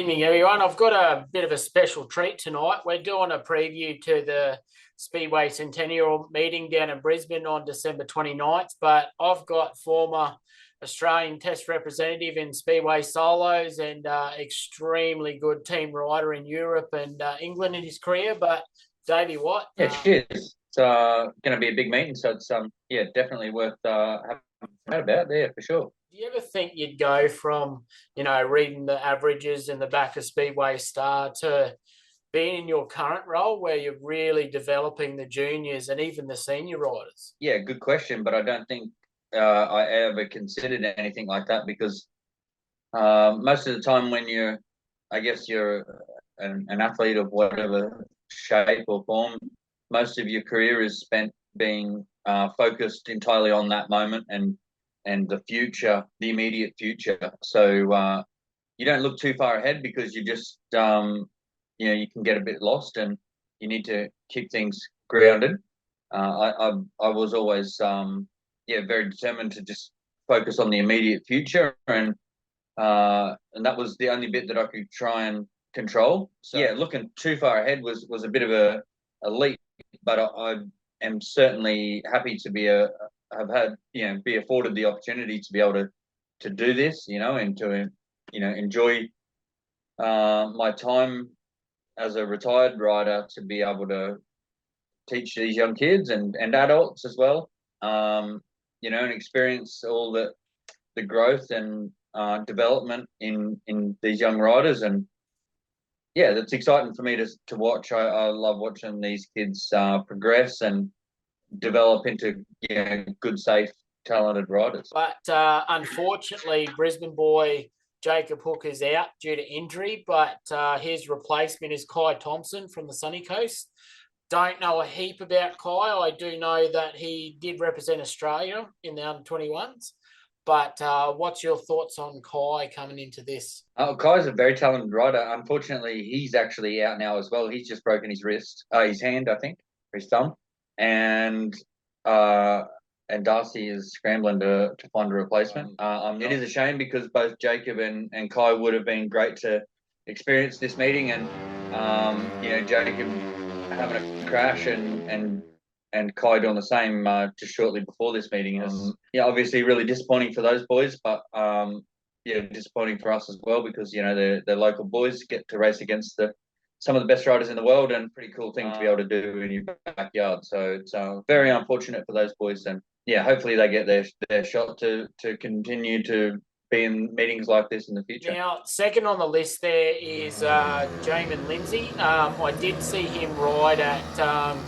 evening, everyone. I've got a bit of a special treat tonight. We're doing a preview to the Speedway Centennial meeting down in Brisbane on December 29th, but I've got former Australian Test representative in Speedway solos and extremely good team rider in Europe and England in his career. But Davey, what? Yeah, cheers. It's going to be a big meeting, so it's yeah, definitely worth having a about there for sure. Do you ever think you'd go from, reading the averages in the back of Speedway Star to being in your current role where you're really developing the juniors and even the senior riders? Yeah, good question, but I don't think I ever considered anything like that because most of the time when you're an athlete of whatever shape or form, most of your career is spent being focused entirely on that moment and the future, the immediate future. So you don't look too far ahead because you just, you can get a bit lost and you need to keep things grounded. I was always, very determined to just focus on the immediate future, and that was the only bit that I could try and control. So yeah, looking too far ahead was a bit of a leap, but I am certainly happy to be be afforded the opportunity to be able to do this, and to enjoy my time as a retired rider, to be able to teach these young kids and adults as well, and experience all the growth and development in these young riders. And yeah, that's exciting for me to watch. I love watching these kids progress and develop into good, safe, talented riders. But unfortunately, Brisbane boy Jacob Hook is out due to injury, but his replacement is Kai Thompson from the Sunny Coast. Don't know a heap about Kai. I do know that he did represent Australia in the under-21s. But what's your thoughts on Kai coming into this? Kai's a very talented rider. Unfortunately, he's actually out now as well. He's just broken his hand, I think, or his thumb. And Darcy is scrambling to find a replacement. It is a shame because both Jacob and Kai would have been great to experience this meeting, and Jacob having a crash and Kai doing the same just shortly before this meeting is obviously really disappointing for those boys, but disappointing for us as well because they're local boys, get to race against some of the best riders in the world, and pretty cool thing to be able to do in your backyard. So it's very unfortunate for those boys, and yeah, hopefully they get their shot to continue to be in meetings like this in the future. Now, second on the list there is JAIMON LIDSEY. I did see him ride at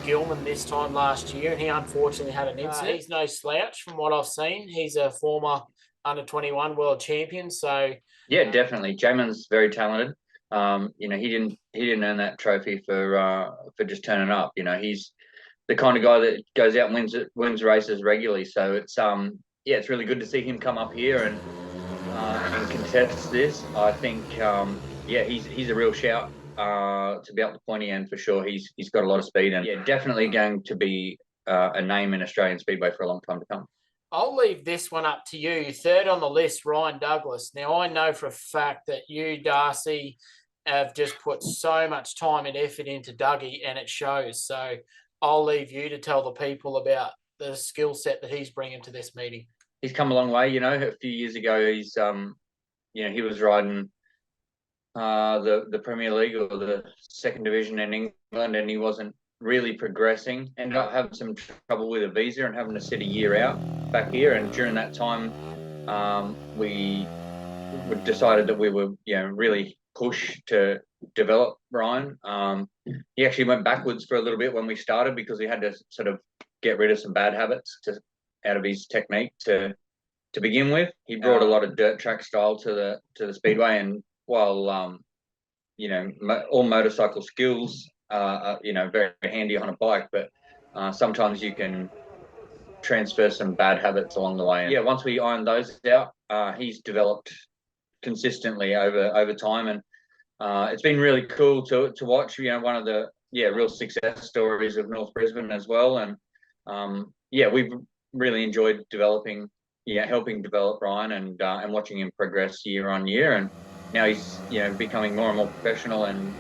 Gillman this time last year, and he unfortunately had an incident. He's no slouch from what I've seen. He's a former under-21 world champion. So yeah, definitely. JAIMON's very talented. He didn't earn that trophy for just turning up. He's the kind of guy that goes out and wins races regularly. So it's it's really good to see him come up here and contest this. I think he's a real shout to be up the pointy end for sure. He's got a lot of speed, and definitely going to be a name in Australian Speedway for a long time to come. I'll leave this one up to you. Third on the list, Ryan Douglas. Now, I know for a fact that you, Darcy, have just put so much time and effort into Dougie, and it shows. So I'll leave you to tell the people about the skill set that he's bringing to this meeting. He's come a long way. A few years ago, he's he was riding the Premier League or the second division in England, and he wasn't really progressing. Ended up having some trouble with a visa and having to sit a year out back here. And during that time, we decided that we were really push to develop Ryan. He actually went backwards for a little bit when we started because we had to sort of get rid of some bad habits out of his technique to begin with. He brought a lot of dirt track style to the Speedway, and while all motorcycle skills are very handy on a bike, but sometimes you can transfer some bad habits along the way. And once we ironed those out, he's developed consistently over time, and it's been really cool to watch. One of the real success stories of North Brisbane as well. And we've really enjoyed helping develop Ryan and watching him progress year on year. And now he's becoming more and more professional and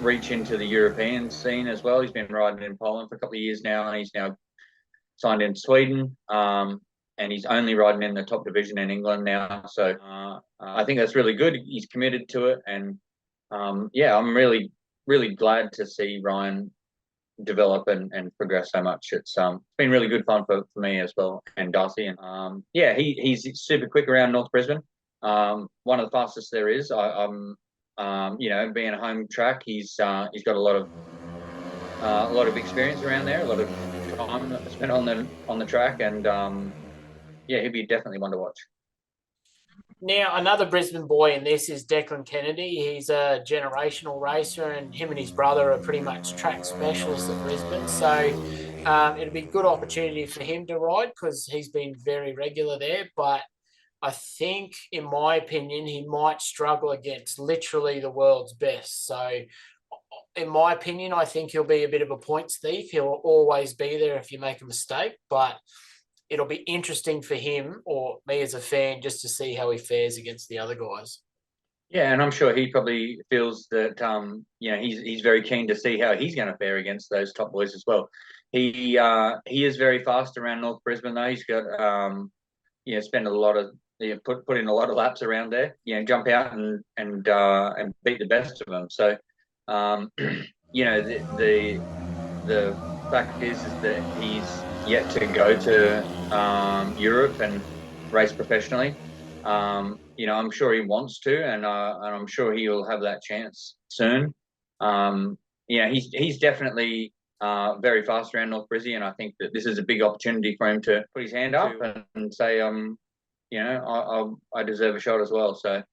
reach into the European scene as well. He's been riding in Poland for a couple of years now, and he's now signed in Sweden. And he's only riding in the top division in England now. So I think that's really good. He's committed to it, and yeah, I'm really glad to see Ryan develop and progress so much. It's been really good fun for me as well, and Darcy. And yeah, he's super quick around North Brisbane. One of the fastest there is. I'm being a home track, he's got a lot of experience around there, a lot of time spent on the track, and yeah, he'd be definitely one to watch. Now, another Brisbane boy in this is Declan Kennedy. He's a generational racer, and him and his brother are pretty much track specialists at Brisbane. So it'd be a good opportunity for him to ride because he's been very regular there. But I think, in my opinion, he might struggle against literally the world's best. So in my opinion, I think he'll be a bit of a points thief. He'll always be there if you make a mistake, but it'll be interesting for him or me as a fan just to see how he fares against the other guys. Yeah, and I'm sure he probably feels that he's very keen to see how he's going to fare against those top boys as well. He is very fast around North Brisbane though. He's got spend a lot of put in a lot of laps around there. Jump out and beat the best of them. So the fact is that he's yet to go to Europe and race professionally. I'm sure he wants to, and I'm sure he will have that chance soon. He's definitely very fast around North Brisbane, and I think that this is a big opportunity for him to put his hand up and say, I deserve a shot as well. So,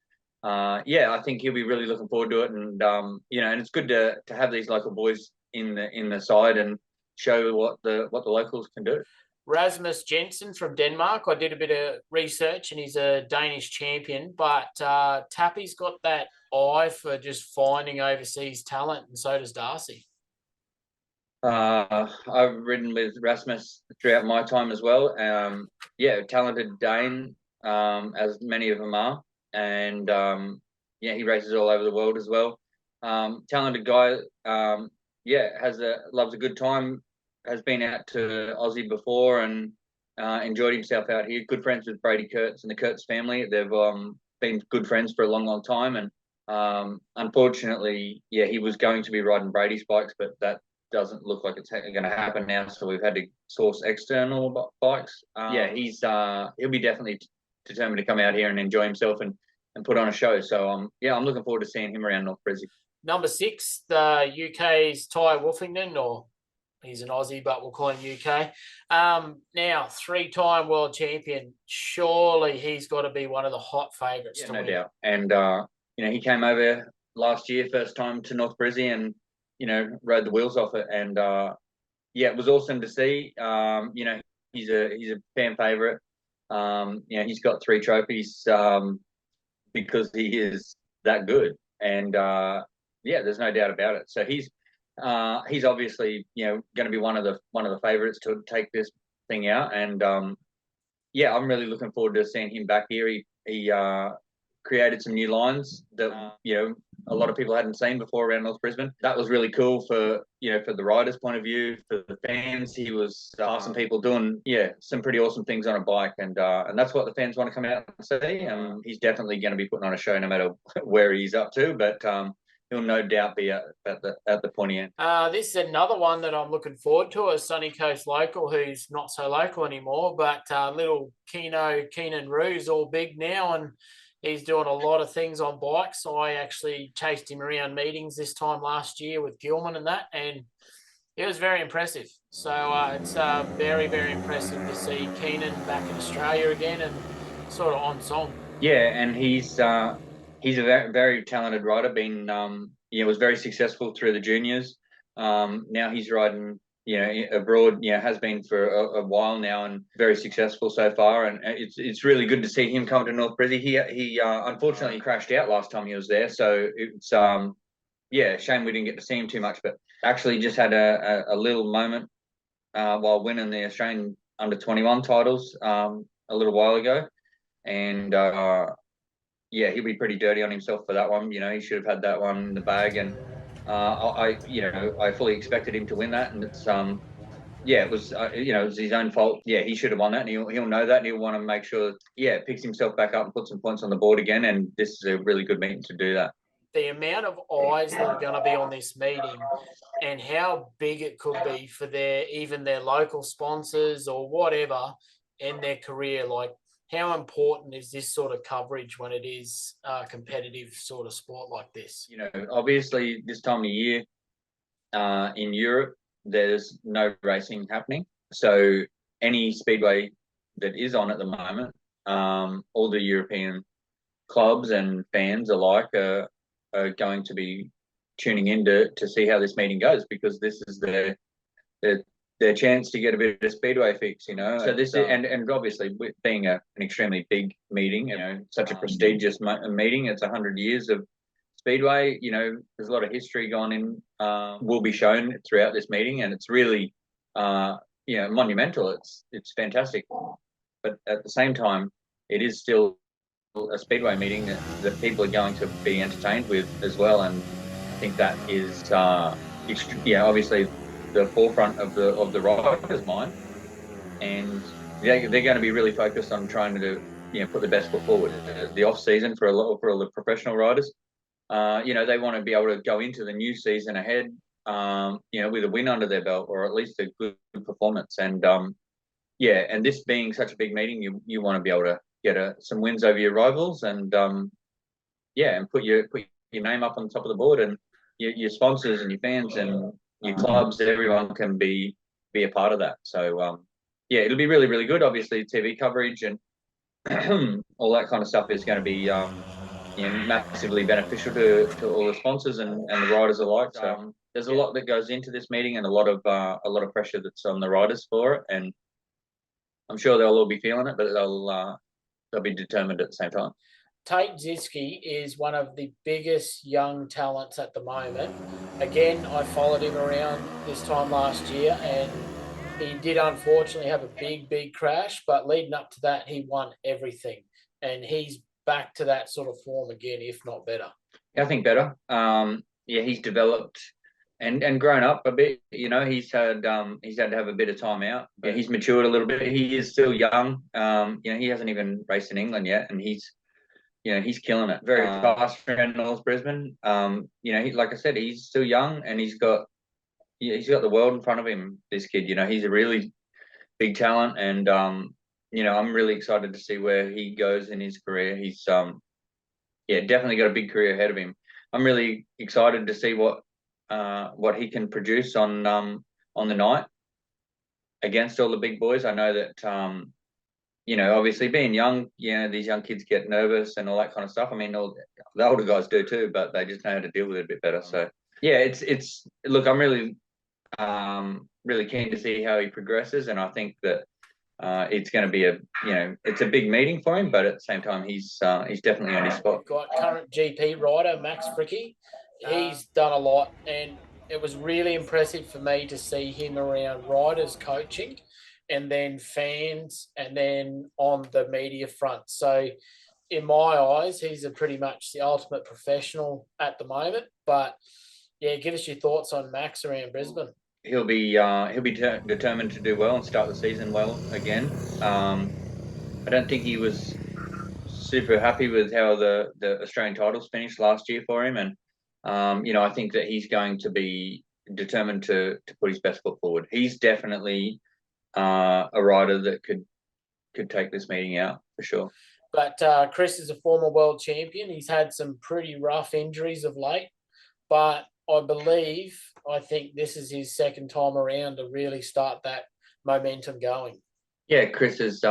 yeah, I think he'll be really looking forward to it, and and it's good to have these local boys in the side and show what the locals can do. RASMUS JENSEN from Denmark. I did a bit of research, and he's a Danish champion. But Tappy's got that eye for just finding overseas talent, and so does Darcy. I've ridden with RASMUS throughout my time as well. Yeah, talented Dane, as many of them are, and he races all over the world as well. Talented guy. Loves a good time. Has been out to Aussie before and enjoyed himself out here. Good friends with Brady KURTZ and the KURTZ family. They've been good friends for a long time. And unfortunately, he was going to be riding Brady's bikes, but that doesn't look like it's going to happen now. So we've had to source external bikes. He'll be definitely determined to come out here and enjoy himself and put on a show. So I'm looking forward to seeing him around North Brisbane. Number 6, the UK's Tai Woffingden, or he's an Aussie, but we'll call him UK. Now, 3-time world champion. Surely he's got to be one of the hot favourites to win. No doubt. And, he came over last year, first time to North Brisbane, and, rode the wheels off it. And, it was awesome to see. He's a fan favourite. He's got 3 trophies because he is that good. And, there's no doubt about it. So he's obviously going to be one of the favorites to take this thing out, and I'm really looking forward to seeing him back here. He created some new lines that a lot of people hadn't seen before around North Brisbane. That was really cool for the riders' point of view, for the fans. He was some people doing some pretty awesome things on a bike, and that's what the fans want to come out and see. And he's definitely going to be putting on a show no matter where he's up to, but he'll no doubt be at the pointy end. This is another one that I'm looking forward to, a Sunny Coast local who's not so local anymore, but little Keenan R's all big now, and he's doing a lot of things on bikes. I actually chased him around meetings this time last year with Gillman and that, and it was very impressive. So it's very, very impressive to see Keenan back in Australia again and sort of on song. Yeah, and he's a very, very talented rider. Was very successful through the juniors. Now he's riding, abroad. Has been for a while now, and very successful so far. And it's really good to see him come to North Brisbane. He unfortunately crashed out last time he was there, so it's shame we didn't get to see him too much. But actually, just had a little moment while winning the Australian under 21 titles a little while ago, and. yeah, he'll be pretty dirty on himself for that one. You know, he should have had that one in the bag, and I fully expected him to win that, and it's yeah, it was it was his own fault. Yeah, he should have won that, and he'll know that, and he'll want to make sure, yeah, picks himself back up and puts some points on the board again. And this is a really good meeting to do that. The amount of eyes that are going to be on this meeting, and how big it could be for even their local sponsors or whatever in their career. Like, how important is this sort of coverage when it is a competitive sort of sport like this? You know, obviously this time of year in Europe, there's no racing happening. So any speedway that is on at the moment, all the European clubs and fans alike are going to be tuning in to see how this meeting goes, because this is their chance to get a bit of speedway fix, you know. So this is, and obviously being an extremely big meeting, you know, such a prestigious meeting, it's 100 years of speedway, you know, there's a lot of history gone in, will be shown throughout this meeting, and it's really monumental. It's fantastic, but at the same time, it is still a speedway meeting that people are going to be entertained with as well. And I think that is obviously the forefront of the riders' mind, and they're going to be really focused on trying to put the best foot forward. The off season for all the professional riders, they want to be able to go into the new season ahead, with a win under their belt, or at least a good performance. And and this being such a big meeting, you want to be able to get some wins over your rivals, and and put your name up on top of the board, and your sponsors and your fans and your clubs, everyone can be a part of that. So it'll be really, really good. Obviously, TV coverage and all that kind of stuff is going to be massively beneficial to all the sponsors and the riders alike. So there's a lot that goes into this meeting, and a lot of pressure that's on the riders for it, and I'm sure they'll all be feeling it, but they'll be determined at the same time. Tate ZISCHKE is one of the biggest young talents at the moment. Again, I followed him around this time last year, and he did unfortunately have a big crash, but leading up to that, he won everything, and he's back to that sort of form again, if not better. Yeah, I think better. He's developed and grown up a bit. You know, he's had to have a bit of time out. Yeah, he's matured a little bit. He is still young. He hasn't even raced in England yet, and he's killing it. Very fast around North Brisbane. Like I said, he's still young, and he's got the world in front of him. This kid, he's a really big talent, and I'm really excited to see where he goes in his career. He's definitely got a big career ahead of him. I'm really excited to see what he can produce on the night against all the big boys. I know that obviously being young, these young kids get nervous and all that kind of stuff. I mean, all the older guys do too, but they just know how to deal with it a bit better. So it's look, I'm really really keen to see how he progresses, and I think that it's going to be it's a big meeting for him, but at the same time, he's definitely on his spot. We've got current GP rider Max FRICKE. He's done a lot, and it was really impressive for me to see him around riders coaching, and then fans, and then on the media front. So in my eyes, he's pretty much the ultimate professional at the moment. But yeah, give us your thoughts on Max around Brisbane. He'll be determined to do well and start the season well again. I don't think he was super happy with how the Australian titles finished last year for him, and I think that he's going to be determined to put his best foot forward. He's definitely a rider that could take this meeting out for sure. But Chris is a former world champion. He's had some pretty rough injuries of late, but I think this is his second time around to really start that momentum going. Yeah, Chris is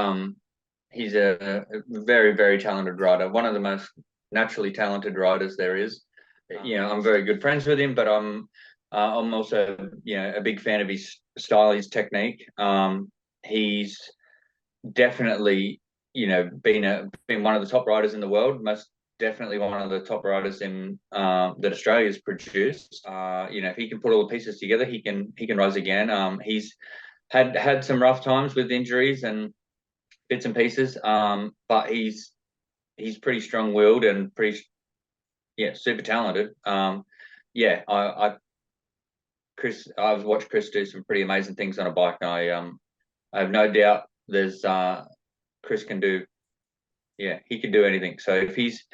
he's a very, very talented rider, one of the most naturally talented riders there is. I'm very good friends with him, but I'm also a big fan of his style, his technique. He's definitely been one of the top riders in the world, most definitely one of the top riders in that Australia's produced. If he can put all the pieces together, he can rise again. He's had some rough times with injuries and bits and pieces, but he's he's pretty strong-willed and pretty, super talented. I've watched Chris do some pretty amazing things on a bike. And I have no doubt Chris can do, he can do anything. So if he's,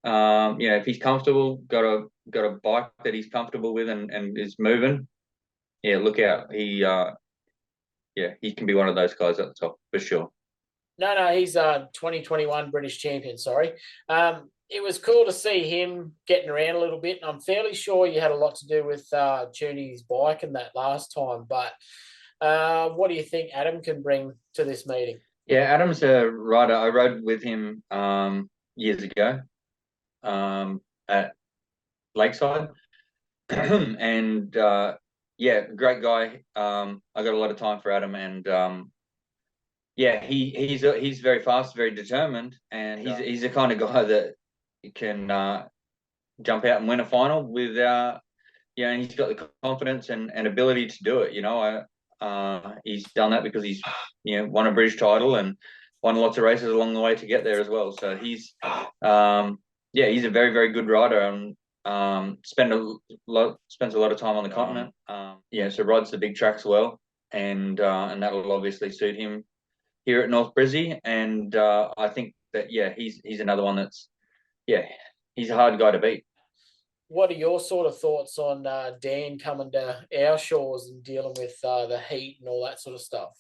if he's comfortable, got a bike that he's comfortable with and is moving, look out. He can be one of those guys at the top for sure. No, he's 2021 British champion, sorry. It was cool to see him getting around a little bit. And I'm fairly sure you had a lot to do with tuning his bike in that last time. But what do you think Adam can bring to this meeting? Yeah, Adam's a rider. I rode with him years ago at Lakeside. And great guy. I got a lot of time for Adam, and he's very fast, very determined, and he's the kind of guy that can jump out and win a final with and he's got the confidence and ability to do it. He's done that because he's won a British title and won lots of races along the way to get there as well. So he's he's a very, very good rider, and spends a lot of time on the continent. So rides the big tracks well, and that'll obviously suit him here at North Brizzy. And I think that he's another one that's he's a hard guy to beat. What are your sort of thoughts on Dan coming to our shores and dealing with the heat and all that sort of stuff?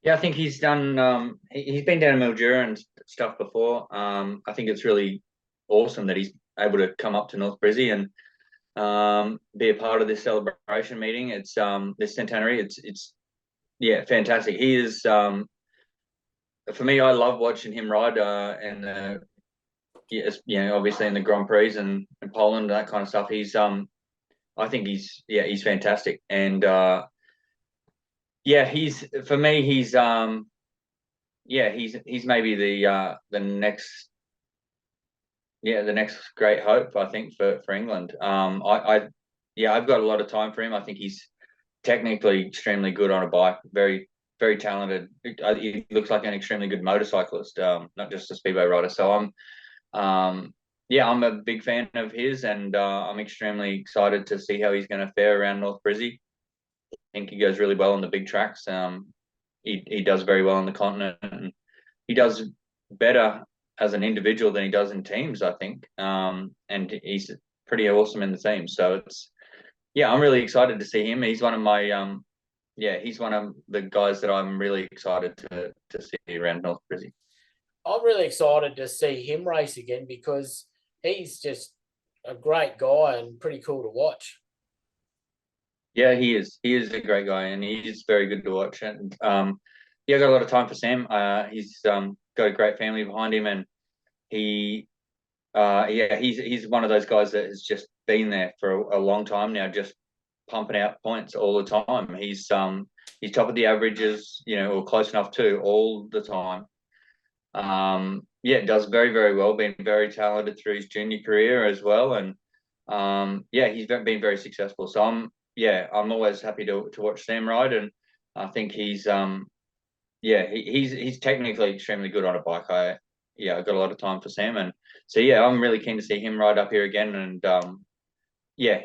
Yeah, I think he's done. He's been down in Mildura and stuff before. I think it's really awesome that he's able to come up to North Brizzy and be a part of this celebration meeting. It's this centenary. It's fantastic. He is for me. I love watching him ride and obviously in the Grand Prix and Poland, that kind of stuff. He's I think he's fantastic, and he's for me he's maybe the next great hope, I think, for England. I've got a lot of time for him. I think he's technically extremely good on a bike, very, very talented. He looks like an extremely good motorcyclist, not just a speedway rider. So I'm a big fan of his, and I'm extremely excited to see how he's going to fare around North Brizzy. I think he goes really well on the big tracks. He does very well on the continent, and he does better as an individual than he does in teams, I think. And he's pretty awesome in the team. So it's I'm really excited to see him. He's one of my he's one of the guys that I'm really excited to see around North Brizzy. I'm really excited to see him race again because he's just a great guy and pretty cool to watch. Yeah, he is. He is a great guy, and he's very good to watch. And I got a lot of time for Sam. He's got a great family behind him, and he's one of those guys that has just been there for a long time now, just pumping out points all the time. He's top of the averages, or close enough to, all the time. Does very, very well, been very talented through his junior career as well, and he's been very successful. So I'm always happy to watch Sam ride, and I think he's technically extremely good on a bike. I've got a lot of time for Sam, and so I'm really keen to see him ride up here again. And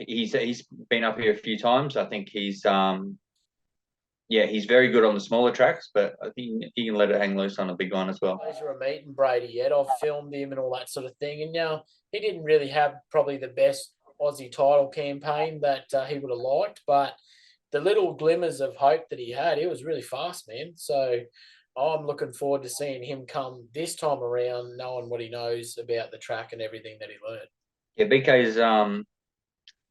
he's been up here a few times. I think he's very good on the smaller tracks, but I think he can let it hang loose on a big one as well. Pleasure of meeting Brady yet. I've filmed him and all that sort of thing, and he didn't really have probably the best Aussie title campaign that he would have liked, but the little glimmers of hope that he had, it was really fast, man. So I'm looking forward to seeing him come this time around, knowing what he knows about the track and everything that he learned. Yeah, BK's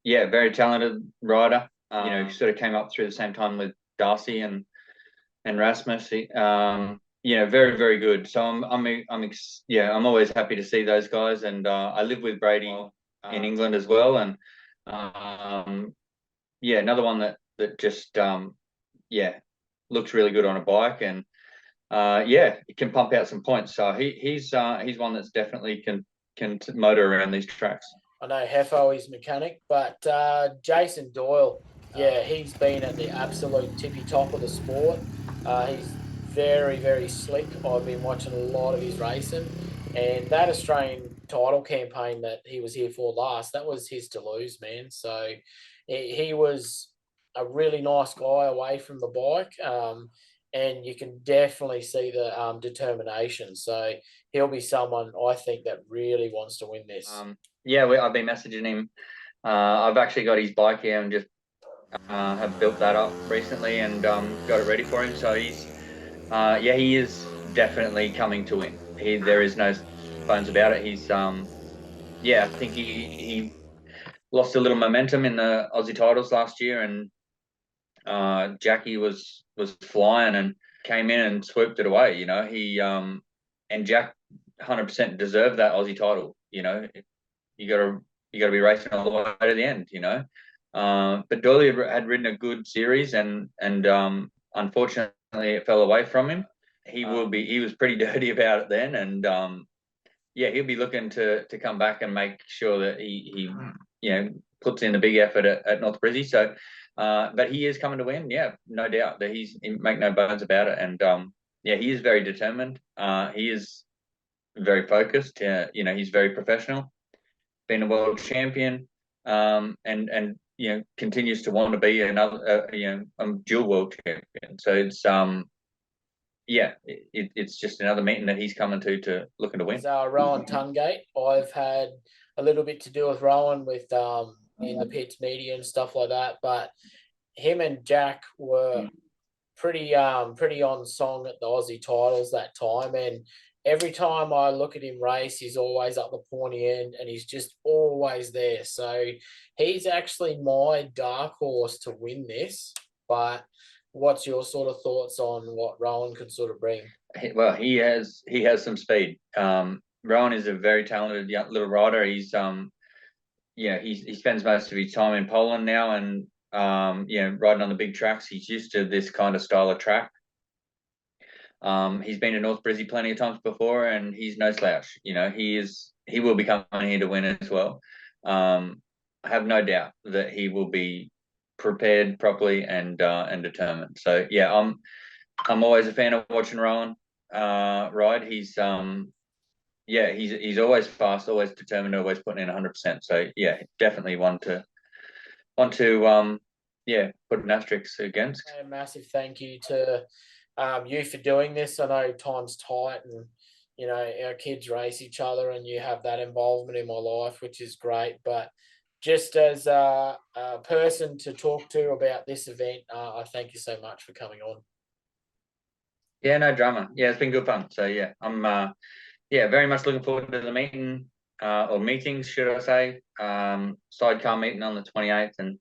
very talented rider. He sort of came up through the same time with Darcy and RASMUS. Very, very good. So I'm always happy to see those guys, and I live with Brady in England as well, and another one that just looks really good on a bike, and it can pump out some points. So he's one that's definitely can motor around these tracks. I know Hefo is mechanic, but Jason Doyle, he's been at the absolute tippy top of the sport. He's very, very slick. I've been watching a lot of his racing. And that Australian title campaign that he was here for last, that was his to lose, man. So he was a really nice guy away from the bike. And you can definitely see the determination. So he'll be someone I think that really wants to win this. Yeah, I've been messaging him. I've actually got his bike here and just have built that up recently and got it ready for him. So he's, yeah, he is definitely coming to win. There is no bones about it. He's, yeah, I think he lost a little momentum in the Aussie titles last year, and Jackie was flying and came in and swooped it away. You know, and Jack 100% deserved that Aussie title. You know, you got to be racing all the way to the end. You know, but Doyle had ridden a good series, and unfortunately it fell away from him. He was pretty dirty about it then, and yeah, he'll be looking to come back and make sure that he you know, puts in a big effort at North Brizzy. So, but he is coming to win. Yeah, no doubt that make no bones about it. And yeah, he is very determined. He is very focused. You know, he's very professional. Been a world champion, and you know, continues to want to be another you know, dual world champion. So it's yeah, it's just another meeting that he's coming to looking to win. Rohan Tungate. I've had a little bit to do with Rohan with in the pits media and stuff like that, but him and Jack were pretty on song at the Aussie titles that time, and every time I look at him race, he's always up the pointy end and he's just always there. So he's actually my dark horse to win this. But what's your sort of thoughts on what Rohan could sort of bring? Well, he has some speed. Rohan is a very talented young little rider. He's yeah, he spends most of his time in Poland now, and you know, riding on the big tracks. He's used to this kind of style of track. He's been to North Brizzy plenty of times before, and he's no slouch. You know, he will be coming here to win as well. I have no doubt that he will be prepared properly and determined. So yeah, I'm always a fan of watching Rohan ride. He's yeah, he's always fast, always determined, always putting in 100%. So yeah, definitely one to yeah, put an asterisk against. A massive thank you to you for doing this. I know time's tight, and you know, our kids race each other, and you have that involvement in my life, which is great. But just as a person to talk to about this event, I thank you so much for coming on. Yeah, no drama. Yeah, it's been good fun. So yeah, I'm yeah, very much looking forward to the meeting or meetings, should I say. Sidecar meeting on the 28th, and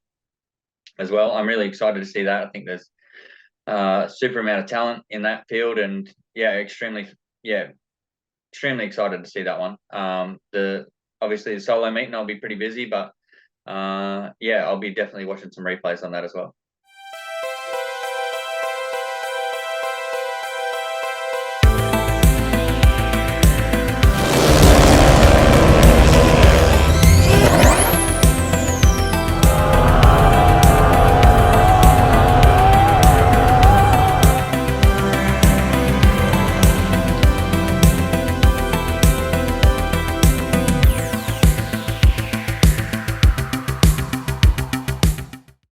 as well, I'm really excited to see that. I think there's super amount of talent in that field, and yeah, extremely excited to see that one. Obviously the solo meeting, I'll be pretty busy, but yeah, I'll be definitely watching some replays on that as well.